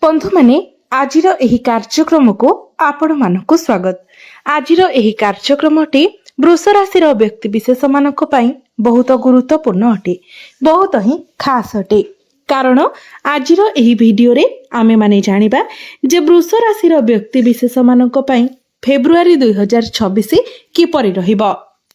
बंधु माने आजिर एही कार्यक्रम को आपण मानकु स्वागत। आजिर एही कार्यक्रमटी वृष राशि व्यक्ति विशेष मानक पई बहुत गुरुत्वपूर्ण अटे, बहुत ही खास अटे। कारण आजिर एही वीडियो रे आमे माने जानिबा जे वृष राशि व्यक्ति विशेष मानक पई फेब्रुआरी 2026 किपरि रहिबो।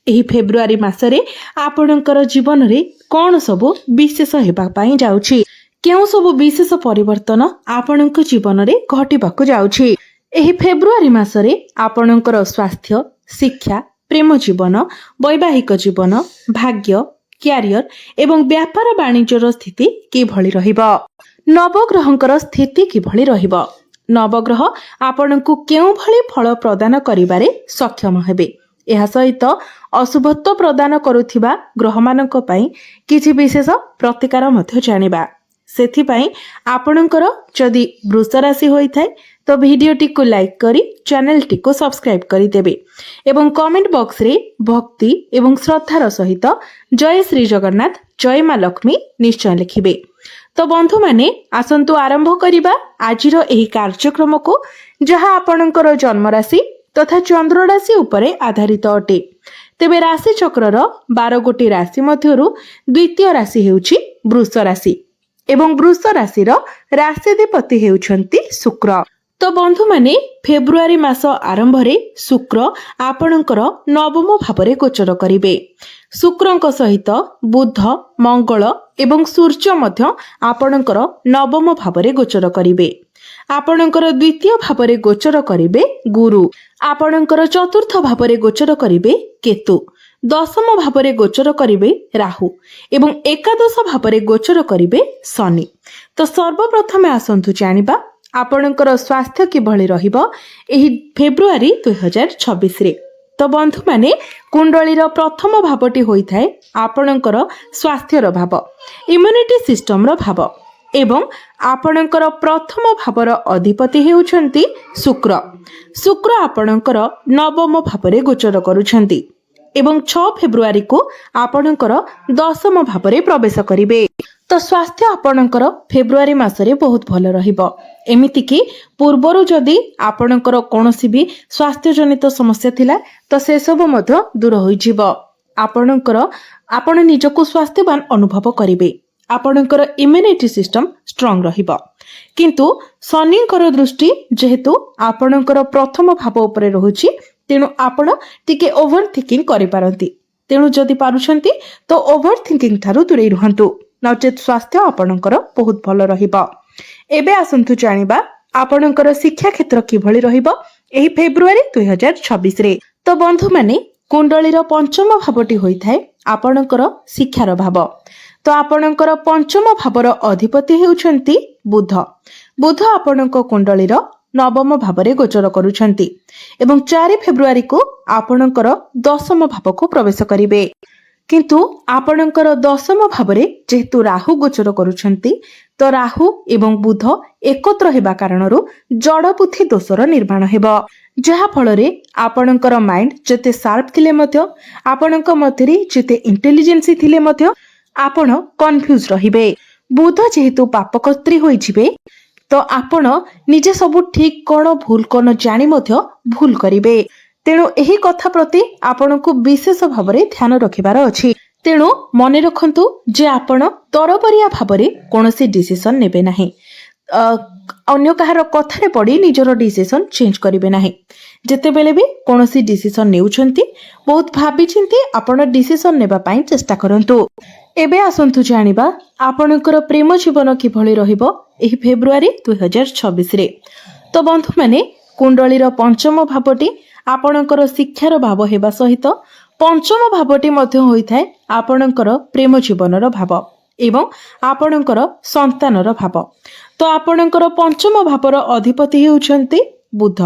एही फेब्रुआरी मासरे आपणकर जीवन रे कोन सब विशेष हेबा पई जाउछि, केउ सब विशेष परिवर्तन आपणक जीवन रे घटिबाकू जाउछि। एही फेब्रुआरी मासरे आपणकर स्वास्थ्य, शिक्षा, प्रेम जीवन, वैवाहिक जीवन, भाग्य, क्यारियर एवं व्यापार वाणिज्यर स्थिति किभଳି रहिबो, नवग्रहंकर स्थिति किभଳି रहिबो, नवग्रह आपणकू केउ भଳି फल प्रदान करिबारे सक्षम हेबे, एहा सहित अशुभत्व प्रदान करुथिबा ग्रहमानक पई किछि विशेष प्रतिकार मध्य जानिबा। सेथिपाई आपणकर जदि वृष राशि होइथाय तो वीडियोटी को लाइक करी चैनलटी को सब्सक्राइब करी देबे एवं कमेंट बॉक्स रे भक्ति एवं श्रद्धार सहित जय श्री जगन्नाथ, जय मां लक्ष्मी निश्चय लिखिबे। तो बंधु माने आसंतु आरंभ करिबा आजिर एही कार्यक्रम को, जहा आपणकर जन्म राशि तथा चंद्र राशि उपरे आधारित अटे। तेबे राशि चक्रर 12 गोटी राशि मध्यरु द्वितीय राशि हेउछि वृष राशि एवं वृष राशि राशिधिपति हेउछंती शुक्र। तो बंधु माने फेब्रुआरी मास आरंभ रे शुक्र आपणकर नवम भावरे गोचर करिवे। शुक्रंक सहित बुध, मंगल एवं सूर्य मध्य आपणकर नवम भावरे गोचर करिवे। आपणकर द्वितीय भावरे गोचर करिवे गुरु, आपणकर चतुर्थ भावरे गोचर करिवे केतु, दशम भावरे गोचर करिवे राहु एवं एकादश भावरे गोचर करिवे शनि। तो सर्वप्रथमे आसंतु जानिबा आपणकर स्वास्थ्य किभଳି रहिबो एही फेब्रुआरी 2026 रे। तो बंधु माने कुंडलीर प्रथम भावटी होइथाय आपणकर स्वास्थ्यर भाव, इम्युनिटी सिस्टम रो भाव एवं आपणकर प्रथम भावर अधिपति हेउछंती शुक्र। शुक्र आपणकर नवम भावरे गोचर करूछंती एवं 6 फेब्रुआरी को आपणकर दशम भावरे प्रवेश करिवे। तो स्वास्थ्य आपणकर फेब्रुआरी मासरे बहुत भल रहिबो। एमिति कि पूर्वरु जदि आपणकर कोनोसी भी स्वास्थ्य जनित समस्या थिला तो से सब मध्य दूर होई जिवो। आपण निजको स्वास्थ्यवान अनुभव करिवे, आपणकर इम्युनिटी सिस्टम स्ट्रांग रहिबो। किंतु शनिकर दृष्टि जेहेतु आपणकर प्रथम भाव उपरे रहुछि, तेणु आपण टिके ओवर थिंकिंग करि पारंती। तेणु जदि पारुछंती तो ओवर थिंकिंग थारु दूरे रहंतु, नचेत स्वास्थ्य आपणकर बहुत भल रहिबो। एबे आसंतु जानिबा आपणकर शिक्षा क्षेत्र किभଳି रहिबो एही फेब्रुआरी 2026 रे। तो बंधु माने कुंडलीर पंचम भावटी होइथाय आपणकर शिक्षार भाव। तो आपणकर पंचम भावर अधिपति हेउछंती बुध। बुध आपणक कुंडलीर नवम भावरे गोचर करूछंती एवं 4 फेब्रुआरी को आपणकर दशम भाव को प्रवेश करिवे। किंतु आपणकर दशम भावरे जेहेतु राहु गोचर करूछंती, तो राहु एवं बुध एकत्र हेबा कारणरू जड़बुद्धि दोषर निर्माण हेबो, जहा फलरे आपणकर माइंड जते शार्प थिले मध्य, आपणक मध्यरे जते इंटेलिजेंसी थिले मध्य आपण कन्फ्यूज रहिबे। बुध जेहेतु पापकर्त्री होई जिवे, तो आपण निजे सब ठीक कोन भूल कोन जानि मध्य भूल करिवे। तेणु एही कथा प्रति आपणको विशेष भावरे ध्यान रखिबार अछि। तेणु मने रखंतु जे आपण तरबरिया भावरे कोनोसी डिसिजन नेबे नाही, अन्य कहार कथारे पड़ी निजर डिसिजन चेंज करिवे नाही। जेते बेले भी कोनोसी डिसिजन नेउछंती बहुत भाबी चिंती आपण डिसिजन नेबा पई चेष्टा करंतु। एबे आसंतु जानिबा आपणकर प्रेम जीवन किभଳି रहिबो एही फेब्रुआरी 2026 रे। तो बंधु माने कुंडलीर पंचम भावटी आपणकर शिक्षार भाव हेबा सहित पंचम भावटी मध्य होइथाय आपणकर प्रेम जीवनर भाव एवं आपणकर संतानर भाव। तो आपणकर पंचम भावर अधिपति हेउछंती बुध।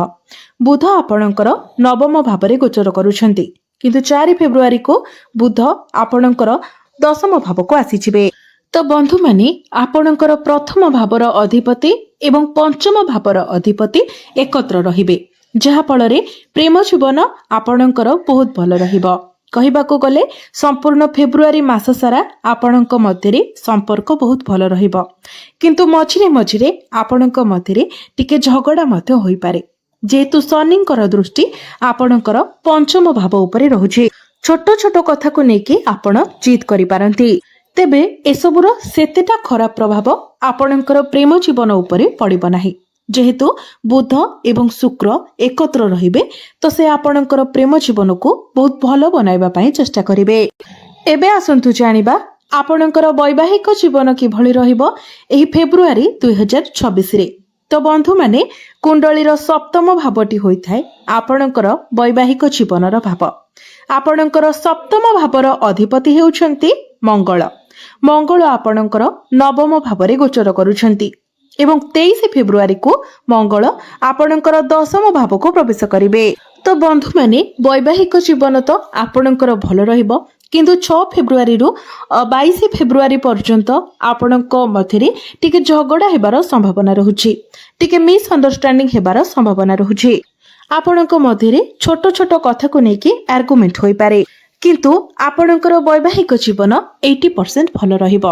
बुध आपणकर नवम भावरे गोचर करूछंती, किंतु 4 फेब्रुआरी को बुध आपणकर दशम भाव को आसीजिबे। तो बंधु माने आपणकर प्रथम भावर अधिपति एवं पंचम भावर अधिपति एकत्र रहिबे, जहा फलरे प्रेम जीवन आपणकर बहुत भल रहिबो। କହିବାକୁ ଗଲେ संपूर्ण फेब्रुआरी मास सारा आपणक मध्यरे संपर्क बहुत भल रहिबो किंतु मझिरे मझिरे आपणक मध्यरे टिके झगड़ा मध्य होई पारे जेहेतु शनिंकर दृष्टि आपणकर पंचम भाव उपरे रहुछि। छोट छोट कथा को नेकी आपण जिद करि पारंती तेबे एसबुर सेतेटा खराब प्रभाव आपणकर प्रेम जीवन उपरे पड़िबो नाही। जेहेतु बुध एवं शुक्र एकत्र रहिबे तो से आपणकर प्रेम जीवन को बहुत भल बनाइबा पई चेष्टा करिवे। एबे आसंतु जानिबा आपणकर वैवाहिक जीवन किभଳି रहिबो एही फेब्रुआरी 2026 रे। तो बंधु माने कुंडलीर सप्तम भावटी होइथाय आपणकर वैवाहिक जीवनर भाव। आपणकर सप्तम भावर अधिपति हेउछंती मंगल। मंगल आपणकर नवम भावरे गोचर करूछंती एवं 23 फेब्रुआरी को मंगल आपणकर दशम भाव को प्रवेश करिवे। तो बंधु माने वैवाहिक जीवन तो आपणकर भल रहिबो किंतु 6 फेब्रुआरी रु 22 फेब्रुआरी पर्यंत आपणक मध्यरे टिके झगड़ा हेबार संभावना रहुछि, टिके मिस अंडरस्टैंडिंग हेबार संभावना रहुछि। आपणक मध्यरे छोट छोट कथा को नेकी आर्गुमेंट होई पारे किंतु आपणकर वैवाहिक जीवन 80% भल रहिबो।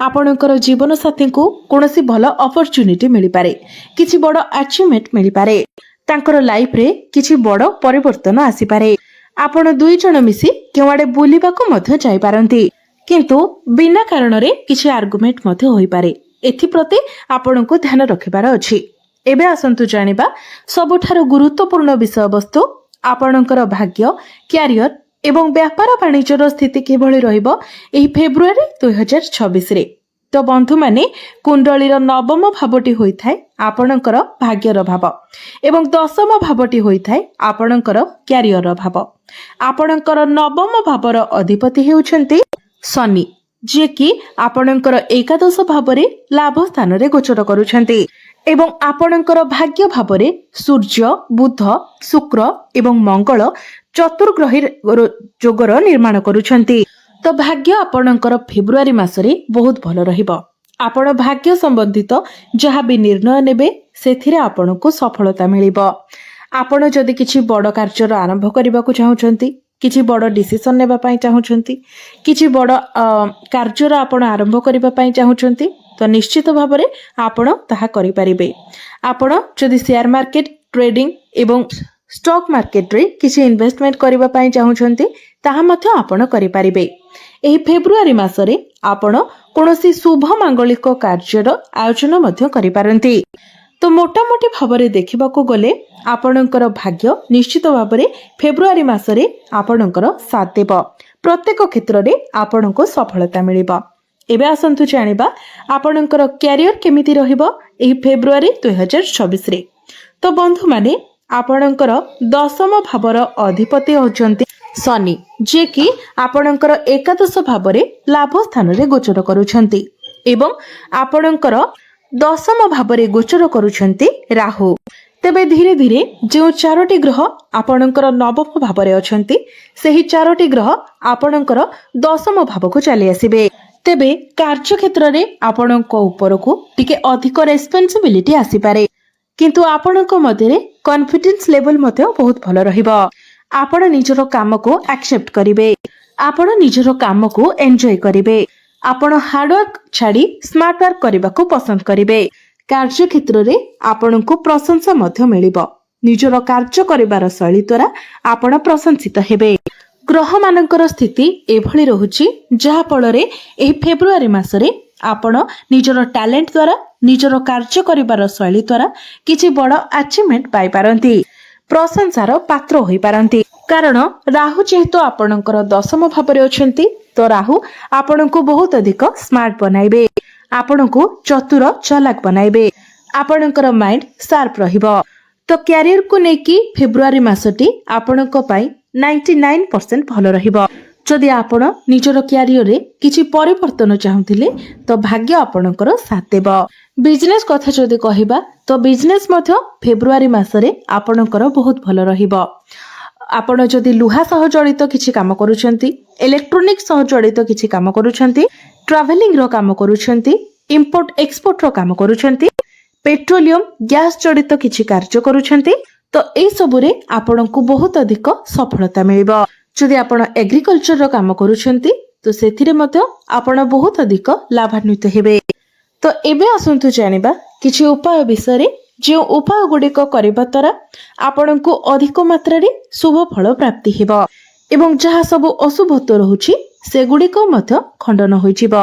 आपणकर जीवन साथी को कोनोसी भल अपॉर्चुनिटी मिली पारे, किछि बड़ अचीवमेंट मिली पारे, तांकर लाइफ रे किछि बड़ परिवर्तन आसी पारे। आपण दुई जण मिसी केवाडे बुलिबाको मध्य जाई पारंती किंतु बिना कारण रे किछि आर्गुमेंट मध्य होई पारे। एथि प्रति आपणको ध्यान रखिबार अछि। एबे आसंतु जानिबा सबुठारो गुरुत्वपूर्ण विषय वस्तु आपणकर भाग्य, क्यारियर एवं व्यापार वाणिज्यर स्थिति किभଳି रहिबो एही फेब्रुआरी 2026 रे। तो बंधु माने कुंडलीर नवम भावटी होइथाय आपणकर भाग्यर भाव एवं दशम भावटी होइथाय आपणकर क्यारियर भाव। आपणकर नवम भावर अधिपति हेउछंती शनि, जे कि आपणकर एकादश भावरे लाभ स्थान रे गोचर करूछंती एवं आपणकर भाग्य भावरे सूर्य, बुध, शुक्र एवं मंगल चतुर्ग्रही जोगर निर्माण करूछंती। तो भाग्य आपणकर फेब्रुआरी मासरे बहुत भल रहिबो। आपण भाग्य संबंधित जहाँ भी निर्णय नेबे सेथिरे आपणको सफलता मिलिबो। आपण जदि किछि बड़ कार्य आरंभ करबा को चाहुचंती, किछि बड़ डिसिजन नेबा पई चाहुचंती, किछि बड़ कार्य आपण आरंभ करबा पई चाहुचंती तो निश्चित भाबरे आपण ताहा करि परिबे। आपण जदि शेयर मार्केट, ट्रेडिंग एवं स्टॉक मार्केट रे किछि इन्वेस्टमेंट करबा पई चाहुचंती ताहा मध्य आपण करि परिबे। एही फेब्रुआरी मासरे आपण कोनोसी शुभ मांगलिक कार्यर आयोजन मध्य करि पारंती। तो मोटामोटी भावरे देखिबा को गले आपणकर भाग्य निश्चित भावरे फेब्रुआरी मासरे आपणकर साथ देब। प्रत्येक क्षेत्र रे आपणको सफलता मिलिबा। एबे आसंतु जानिबा आपणकर क्यारियर केमिति रहिबो एही फेब्रुआरी 2026 रे। तो बंधु माने आपणकर दशम भावर अधिपति होचंती शनि, जे कि आपणकर एकादश भावरे लाभ स्थान रे गोचर करूछंती एवं आपणकर दशम भावरे गोचर करूछंती राहु। तेबे धीरे धीरे जो चारोटी ग्रह आपणकर नवम भावरे अछंती सेही चारोटी ग्रह आपणकर दशम भाव को चली आसीबे। तेबे कार्य क्षेत्र रे आपणको उपरको टिके अधिक रेस्पोंसिबिलिटी आसी पारे किंतु आपणको मध्यरे कॉन्फिडेंस लेवल मध्य बहुत भल रहिबो। आपण निजरो काम को एक्सेप्ट करिवे, आपण निजरो काम को एन्जॉय करिवे, आपण हार्ड वर्क छाड़ी स्मार्ट वर्क करबा को पसंद करिवे। कार्य क्षेत्र रे आपणको प्रशंसा मध्य मिलिबो। निजरो कार्य करिबार शैली द्वारा आपण प्रशंसित हेबे। ग्रह मानकर स्थिति एभଳି रहुछि जहा फଳରେ एही फेब्रुआरी मासरे आपण निजरो टैलेंट द्वारा निजरो कार्य करिबार शैली द्वारा किछि बड़ अचीवमेंट पाई पारंती, प्रशंसार पात्र होई पारंती। कारण राहु जेहेतु आपणकर दशम भावरे अछंती तो राहु आपणको बहुत अधिक स्मार्ट बनाइबे, आपणको चतुर चालाक बनाइबे, आपणकर माइंड शार्प रहिबो। तो क्यारियर को नेकी फेब्रुआरी मासटी आपणको पई 99% भल रहिबो। जदि आपण निजर क्यारियर रे किछि परिवर्तन चाहुथिले तो भाग्य आपणकर साथ देबो। बिजनेस कथा जदि कहिबा तो बिजनेस मध्य फेब्रुआरी मासरे आपणकर बहुत भल रहिबो। आपण जदि लुहा सह जड़ित किछि काम करूछंती, इलेक्ट्रोनिक सह जड़ित किछि काम करूछंती, ट्रैवलिंग रो काम करूछंती, इंपोर्ट एक्सपोर्ट रो काम करूछंती, पेट्रोलियम गैस जड़ित किछि कार्य करूछंती तो एई सबुरे आपणको बहुत अधिक सफलता मिलिबो। ଯଦି ଆପଣ ଏଗ୍ରିକଲଚର କାମ କରୁଛନ୍ତି ତ ସେଥିରେ ମଧ୍ୟ ଆପଣ ବହୁତ ଅଧିକ ଲାଭାନ୍ୱିତ ହେବେ। ତ ଏବେ ଆସନ୍ତୁ ଜାଣିବା କିଛି ଉପାୟ ବିଷୟରେ, ଯେଉଁ ଉପାୟ ଗୁଡ଼ିକ କରିବା ଦ୍ୱାରା ଆପଣଙ୍କୁ ଅଧିକ ମାତ୍ରାରେ ଶୁଭ ଫଳ ପ୍ରାପ୍ତି ହେବ ଏବଂ ଯାହା ସବୁ ଅଶୁଭତ୍ୱ ରହୁଛି ସେଗୁଡ଼ିକ ମଧ୍ୟ ଖଣ୍ଡନ ହୋଇଯିବ।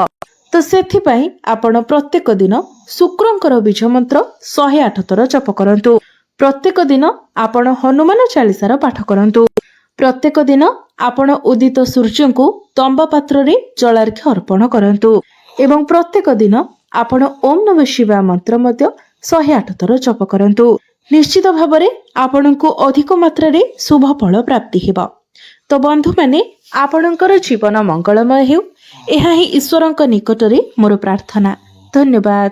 ତ ସେଥିପାଇଁ ଆପଣ ପ୍ରତ୍ୟେକ ଦିନ ଶୁକ୍ରଙ୍କର ବୀଜ ମନ୍ତ୍ର 108 ଥର ଜପ କରନ୍ତୁ। ପ୍ରତ୍ୟେକ ଦିନ ଆପଣ ହନୁମାନ ଚାଳିଶାର ପାଠ କରନ୍ତୁ। ପ୍ରତ୍ୟେକ ଦିନ ଆପଣ ଉଦିତ ସୂର୍ଯ୍ୟଙ୍କୁ ତମ୍ବା ପାତ୍ରରେ ଜଳାର୍ଘ୍ୟ ଅର୍ପଣ କରନ୍ତୁ ଏବଂ ପ୍ରତ୍ୟେକ ଦିନ ଆପଣ ଓମ୍ ନମଃ ଶିବାୟ ମନ୍ତ୍ର ମଧ୍ୟ 108 ଥର ଜପ କରନ୍ତୁ। ନିଶ୍ଚିତ ଭାବରେ ଆପଣଙ୍କୁ ଅଧିକ ମାତ୍ରାରେ ଶୁଭ ଫଳ ପ୍ରାପ୍ତି ହେବ। ତ ବନ୍ଧୁମାନେ, ଆପଣଙ୍କର ଜୀବନ ମଙ୍ଗଳମୟ ହେଉ, ଏହା ହିଁ ଈଶ୍ୱରଙ୍କ ନିକଟରେ ମୋର ପ୍ରାର୍ଥନା। ଧନ୍ୟବାଦ।